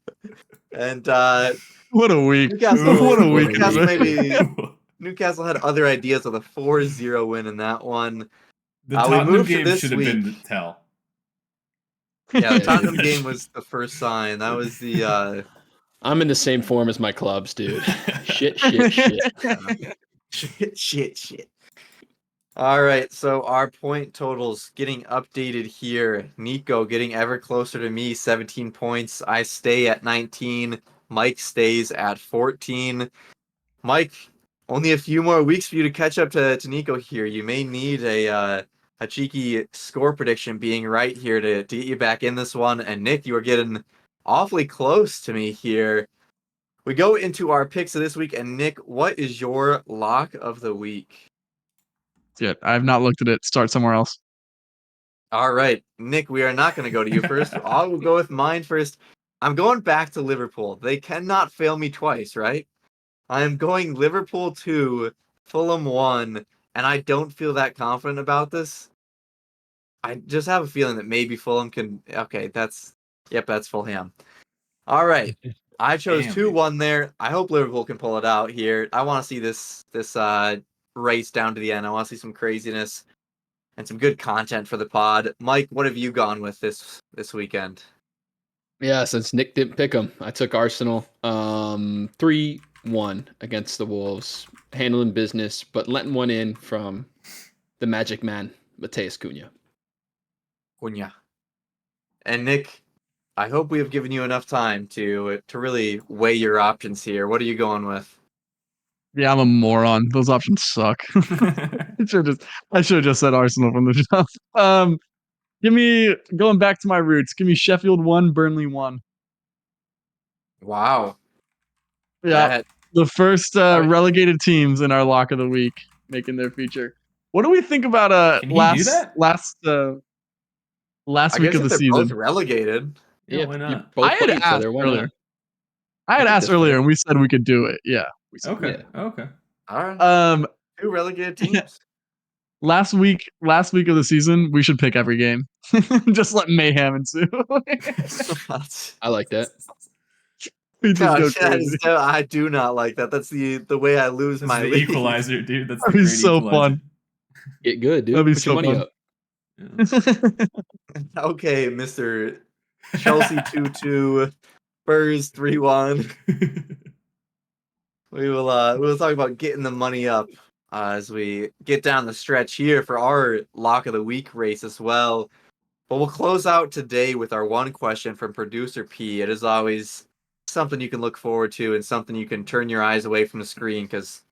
And What a week. Newcastle, What a week. Newcastle man. maybe Newcastle had other ideas with a 4-0 win in that one. The We Tottenham moved to game this should have week. been the tell. Yeah, the Yeah, Tottenham dude. game was the first sign. That was the I'm in the same form as my clubs, dude. Shit, shit, shit. shit. All right, so our point totals getting updated here. Nico getting ever closer to me, 17 points. I stay at 19. Mike stays at 14. Mike, only a few more weeks for you to catch up to Nico here. You may need a cheeky score prediction being right here to get you back in this one. And Nick, you are getting awfully close to me here. We go into our picks of this week, and Nick, what is your lock of the week? Shit, I have not looked at it. Start somewhere else. All right, Nick, we are not going to go to you first. I will go with mine first. I'm going back to Liverpool. They cannot fail me twice, right? I am going Liverpool 2, Fulham 1, and I don't feel that confident about this. I just have a feeling that maybe Fulham can. Okay, that's Fulham. All right, I chose Damn, 2-1 there. I hope Liverpool can pull it out here. I want to see this race down to the end. I want to see some craziness and some good content for the pod. Mike, what have you gone with this weekend? Yeah, since Nick didn't pick them, I took Arsenal 3-1 against the Wolves, handling business, but letting one in from the magic man, Mateus Cunha. Cunha. And Nick, I hope we have given you enough time to really weigh your options here. What are you going with? Yeah, I'm a moron. Those options suck. I should have just said Arsenal from the jump. Give me going back to my roots. Give me Sheffield 1, Burnley 1. Wow. Yeah, That the first right. relegated teams in our lock of the week making their feature. What do we think about Can he do that? last I week guess of if the they're both season? relegated. Yeah, why you not? both I had play each asked other. Why earlier. not? I had think asked that's earlier, fair. and we said we could do it. Yeah. We said Okay. Yeah. Okay. All right. 2 relegated Yeah. teams. Last week of the season, we should pick every game. Just let mayhem ensue. I like that. We just go crazy. I do not like that. That's the way I lose That's my the league. equalizer, dude. That's the That'd be great so equalizer. fun. Get good, dude. That'd be Put so your money fun. up. Yeah. Okay, Mr. Chelsea 2-2, Spurs 3-1. We will talk about getting the money up as we get down the stretch here for our lock of the week race as well. But we'll close out today with our one question from producer P. It is always something you can look forward to and something you can turn your eyes away from the screen because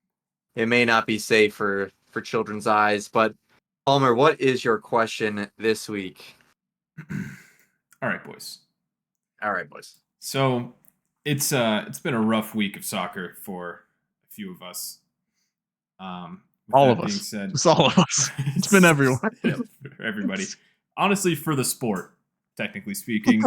it may not be safe for children's eyes. But Palmer, what is your question this week? All right, boys. All right, boys. So it's been a rough week of soccer for a few of us. With All that of being us. said, Just all of us. It's been everyone. for everybody. Honestly, for the sport, technically speaking,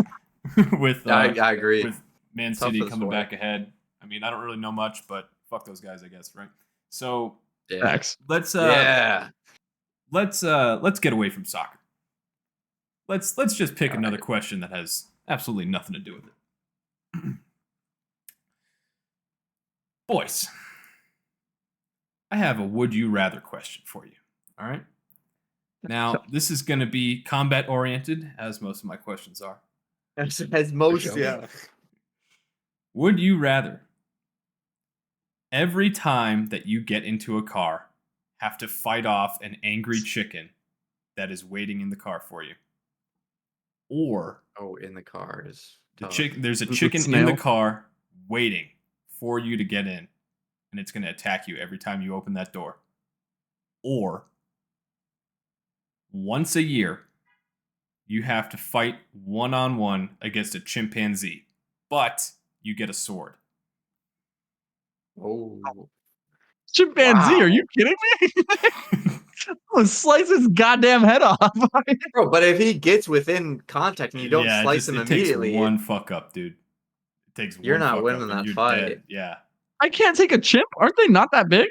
with I agree. with Man Tough City for the coming sport. back ahead. I mean, I don't really know much, but fuck those guys, I guess, right? So Yeah. Facts. let's Yeah. let's get away from soccer. Let's just pick another question that has absolutely nothing to do with it. Boys, I have a would you rather question for you. All right. Now, this is going to be combat oriented, as most of my questions are. As most, sure. yeah. Would you rather every time that you get into a car have to fight off an angry chicken that is waiting in the car for you? Or Oh, in the cars. there's a Is it chicken in snail? the car waiting for you to get in, and it's going to attack you every time you open that door. Or once a year, you have to fight one-on-one against a chimpanzee, but you get a sword. Oh. Chimpanzee, Wow. are you kidding me? slice his goddamn head off. Bro, but if he gets within contact and you don't Yeah, slice him it immediately, takes one fuck up, dude. It takes You're one not fuck winning up that and you're fight. dead. Yeah. I can't take a chimp. Aren't they not that big?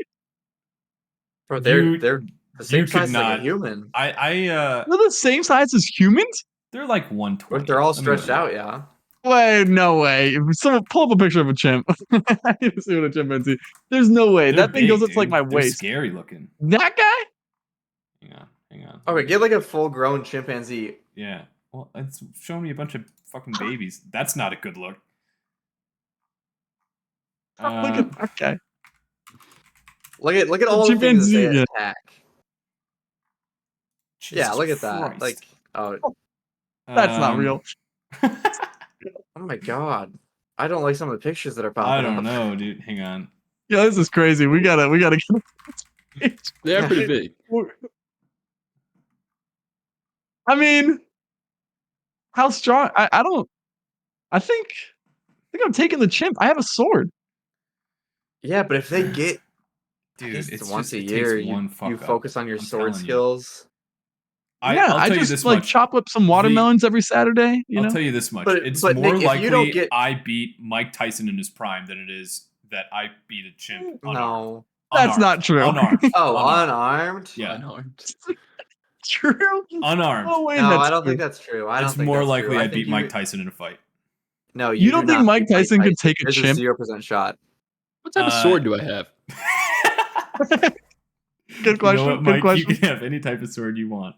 bro, they're You- the same could size as like not- a human. They're the same size as humans? They're like 120. But they're all Let me stretched look. out, yeah. Wait, no way. Someone pull up a picture of a chimp. I need to see what a chimpanzee. There's no way. They're That thing goes big, up to like dude. my They're waist. scary looking. That guy? Hang on. Okay, get like a full-grown chimpanzee. Yeah. Well, it's showing me a bunch of fucking babies. That's not a good look. Look at that guy. Look at all the things that chimpanzee, say yeah. attack. Yeah, Jesus look at that. Christ. Like, oh That's not real. oh my god. I don't like some of the pictures that are popping I up. don't know, dude. Hang on. Yeah, this is crazy. We gotta get. They're pretty big. I mean, how strong? I don't. I think I'm taking the chimp. I have a sword. Yeah, but if they get Dude, pissed it's once just, a it year, takes one you fuck up. focus on your I'm sword telling you. skills. Yeah, I'll I tell you just this like much. chop up some watermelons every Saturday. You I'll know. tell you this much. But- It's but more Nick, if you don't likely get- I beat Mike Tyson in his prime than it is that I beat a chimp. Unarmed. No. That's not true. Unarmed. Oh, Unarmed. unarmed? Yeah. Unarmed. True. Unarmed. No way. No, that's I don't true. think that's true. I don't It's think more that's likely true. I think beat you- Mike Tyson in a fight. No, You don't do think not Mike beat Tyson could take a There's chimp? 0% shot. What type of sword do I have? Good You question. know what, Good Mike? question. You can have any type of sword you want.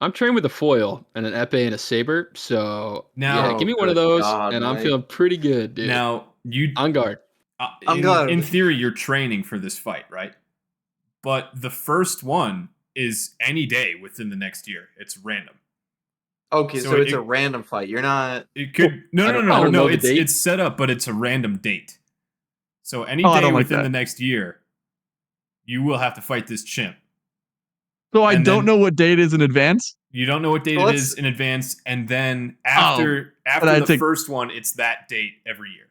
I'm trained with a foil and an epee and a saber. So Now- yeah, give me one of good those, God, and I'm Mike. feeling pretty good, dude. Now you On guard. I'm good. in theory, you're training for this fight, right? But the first one is any day within the next year. It's random. Okay, So so it's it- a random fight. You're not. It could no I no don't no no know the it's date. it's set up, but it's a random date. So any Oh, I day don't like within that. the next year, you will have to fight this chimp. So I And don't then- know what date is in advance. You don't know what date Well, it let's- is in advance, and then after I after the take- first one, it's that date every year.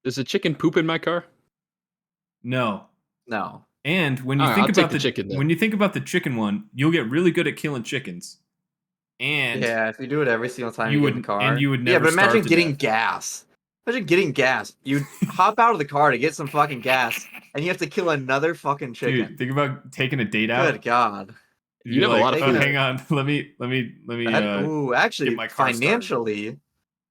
Does a chicken poop in my car? No. No. And when you All right, think I'll take about the chicken then. when you think about the chicken one, you'll get really good at killing chickens. And Yeah, if you do it every single time You you get in would- the car. and you would Yeah, never but imagine starve to getting death. gas. Imagine getting gas. You hop out of the car to get some fucking gas, and you have to kill another fucking chicken. dude, think about taking a date out. Good God. You have a lot of oh, food. hang on. Let me Ooh, actually, get my car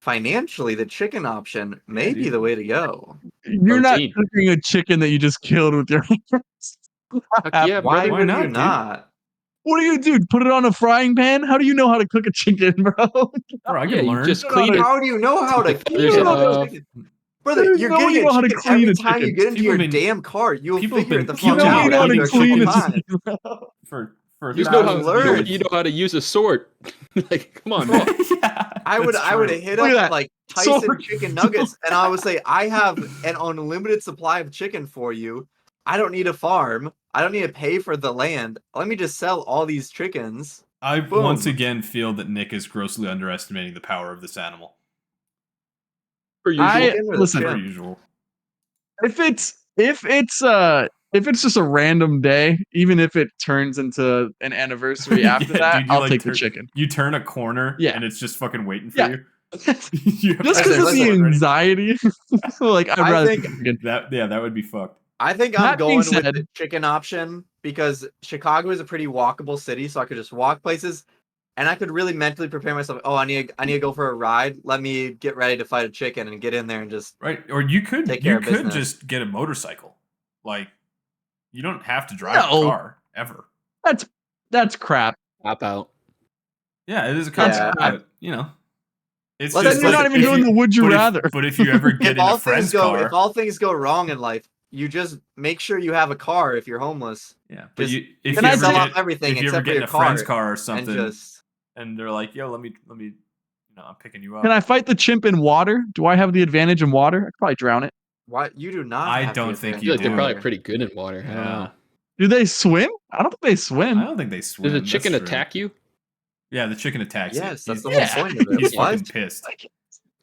financially, the chicken option may be dude. the way to go. You're not Protein. cooking a chicken that you just killed with your hands. Heck yeah, Why brother. Why would not, you dude? not? What do you do? Put it on a frying pan? How do you know how to cook a chicken, bro? bro, I Yeah, can you learn. just clean it. How do you know how to Take the feathers kill off. a chicken? Brother, There's you're no way getting you know how a to chicken clean every a time you chicken. get into People your have been- damn car. You'll people have figure it been the You fuck know killing out. you know how after to a clean couple a times. chicken, bro. for You Nah, know I've how learned. you know how to use a sword. Like, come on, bro. Yeah, I would that's hit true. Look at up that. like Tyson Sword. chicken nuggets, and I would say I have an unlimited supply of chicken for you. I don't need a farm. I don't need to pay for the land. Let me just sell all these chickens. I Boom. once again feel that Nick is grossly underestimating the power of this animal. Per usual. Chicken or the listen, Per chimp? usual. If it's just a random day, even if it turns into an anniversary after Yeah, that, dude, you, I'll like, take the turn- chicken. You turn a corner, Yeah. and it's just fucking waiting for Yeah. you. Just You have because to of the sword ready. anxiety, like I'd I rather think- take the chicken. That would be fucked. I think I'm That being going with said- the chicken option because Chicago is a pretty walkable city, so I could just walk places, and I could really mentally prepare myself. Oh, I need to go for a ride. Let me get ready to fight a chicken and get in there and just. Right? Or you could Take care you of could business. just get a motorcycle. Like you don't have to drive a No. car ever. That's crap. Hop out. Yeah, it is a Yeah. concept, but you know. It's Well, Then just you're like not even if doing the would you but if- rather. But if you ever get If in all a friend's things go, car, if all things go wrong in life, you just make sure you have a car if you're homeless. yeah. But just- if Can you I ever tell get, everything if you ever except get for in your a friend's car car or and something, just. and they're like, "Yo, let me, you know, I'm picking you up." Can I fight the chimp in water? Do I have the advantage in water? I could probably drown it. Why you do not? I have don't the think I advantage you feel like they're do. probably there. pretty good in water. I don't Yeah. know. Do they swim? I don't think they swim. I don't think they swim. Does a That's chicken true. attack you? Yeah, the chicken attacks you. Yes, that's He's- the Yeah. whole point of it. He's What? fucking pissed.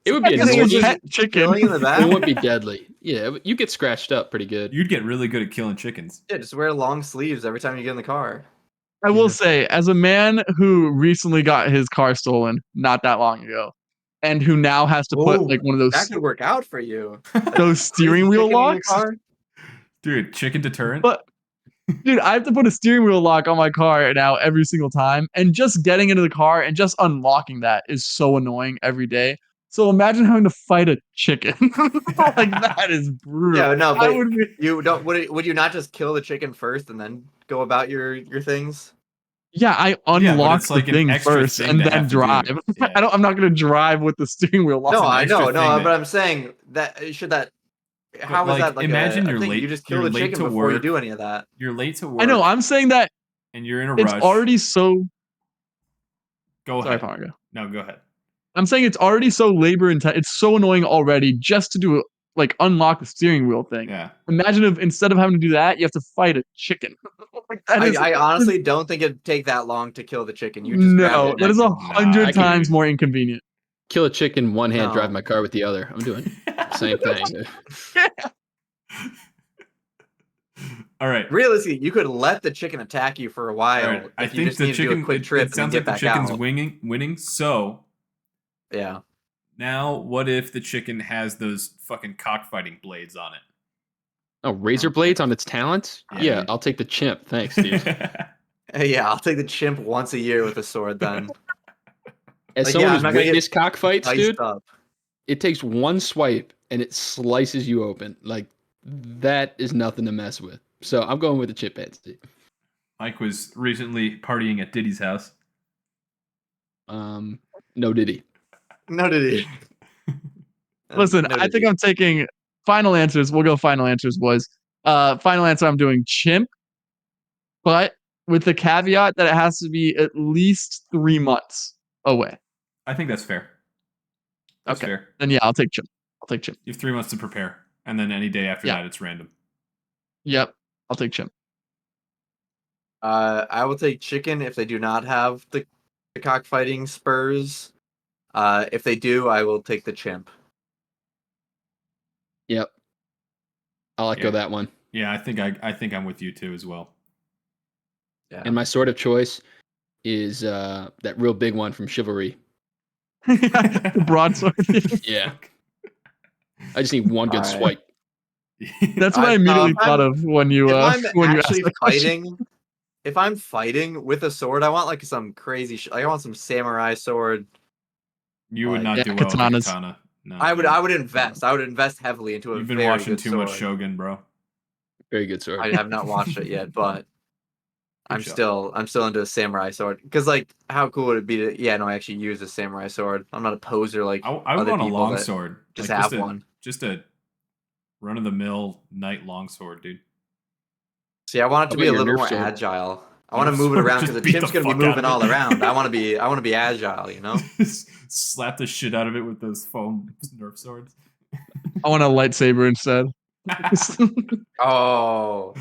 It would be It's think a it's annoying. just pet chicken. Killing in the back. It wouldn't be deadly. Yeah, you get scratched up pretty good. You'd get really good at killing chickens. Yeah, just wear long sleeves every time you get in the car. I will say, as a man who recently got his car stolen not that long ago, and who now has to put Ooh, like one of that could work out for you. those steering wheel Chicken in your locks, car? Dude, chicken deterrent. but dude, I have to put a steering wheel lock on my car now every single time, and just getting into the car and just unlocking that is so annoying every day. So imagine having to fight a chicken. Like that is brutal. Yeah, no, I but would be, you don't. Would you not just kill the chicken first and then go about your things? yeah, I Yeah, but unlock it's the like an thing extra first thing and to then have to do. drive. Yeah. I'm not gonna drive with the steering wheel lock. No, an I extra know, thing no, that- but I'm saying that should that. How is like, that like imagine a you're thing? late- You just kill you're the late chicken to before you work. do any of that. You're late to work. I know. I'm saying that and you're in a it's rush. already so. Go Sorry, ahead. Palmer, go. No, go ahead. I'm saying it's already so labor intensive. It's so annoying already just to do like unlock the steering wheel thing. Yeah. Imagine if instead of having to do that, you have to fight a chicken. Like, that is I honestly don't think it'd take that long to kill the chicken. You just grab no. it. That is I 100 can- times more inconvenient. Kill a chicken one hand, No. drive my car with the other. I'm doing the same thing. All right. Realistically, you could let the chicken attack you for a while. All right. I if you think just the need to do chicken. a quick It trip and then sounds get like the back chicken's out. winning. So Yeah. now, what if the chicken has those fucking cockfighting blades on it? Oh, razor blades on its talons? Yeah, Yeah, dude. I'll take the chimp. Thanks, dude. Yeah, I'll take the chimp once a year with a sword then. As Like, someone yeah, I'm who's not gonna get witnessed cockfights, Iced dude, up. it takes one swipe and it slices you open. Like, that is nothing to mess with. So I'm going with the chimpanzee. Mike was recently partying at Diddy's house. No diddy. No, did he? Listen, No, I did think he? I'm taking final answers. We'll go final answers, boys. Final answer, I'm doing chimp, but with the caveat that it has to be at least 3 months away. I think that's fair. That's Okay. fair. Then yeah, I'll take chimp. I'll take chimp. You have 3 months to prepare, and then any day after Yeah. that, it's random. Yep, I'll take chimp. I will take chicken if they do not have the cockfighting spurs. If they do, I will take the chimp. Yep. I'll echo Yeah. that one. Yeah, I think I'm with you too as well. Yeah. And my sword of choice is that real big one from Chivalry. The broadsword. Yeah. I just need one good Alright. swipe. That's what I immediately if I'm- thought of when you If I'm when you asked actually that question. fighting, if I'm fighting with a sword, I want like some crazy like I want some samurai sword. You would Like, not yeah, do well with a katanas. katana. No, I would dude. invest. I would invest heavily into a You've been very watching good too sword. much Shogun, bro. Very good sword. I have not watched it yet, but I'm job. still into a samurai sword because like how cool would it be to actually use a samurai sword? I'm not a poser like I would other want a people long that sword. just Like, have one. Just a run of the mill knight longsword, dude. See, I want it to How be a about your little Nerf more sword? agile. I want to Nerf move it sword, around just because the beat chimp's the gonna be fuck out moving of all it. around. I want to be agile, you know? Slap the shit out of it with those foam Nerf swords. I want a lightsaber instead. Oh,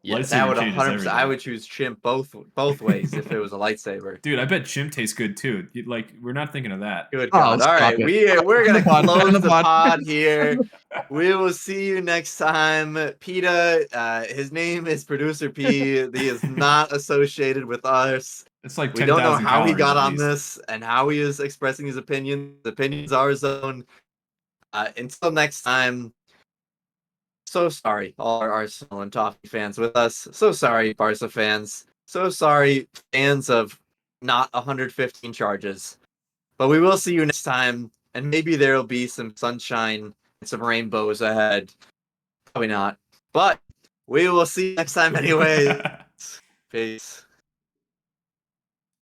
Yes. that Lightsaber would changes 100%. I everything. would choose chimp both ways if it was a lightsaber. Dude, I bet chimp tastes good too. Like, we're not thinking of that. Good Oh, God! All stop right, it. we're gonna End the pod, close end the the pod. pod here. We will see you next time. PETA, his name is Producer P. He is not associated with us. It's like We 10,000 don't know how he calories got at on least. this and how he is expressing his opinions. The opinions are his own. Until next time. So sorry, all our Arsenal and Toffee fans with us. So sorry, Barca fans. So sorry, fans of not 115 charges. But we will see you next time, and maybe there'll be some sunshine and some rainbows ahead. Probably not. But we will see you next time anyway. Peace.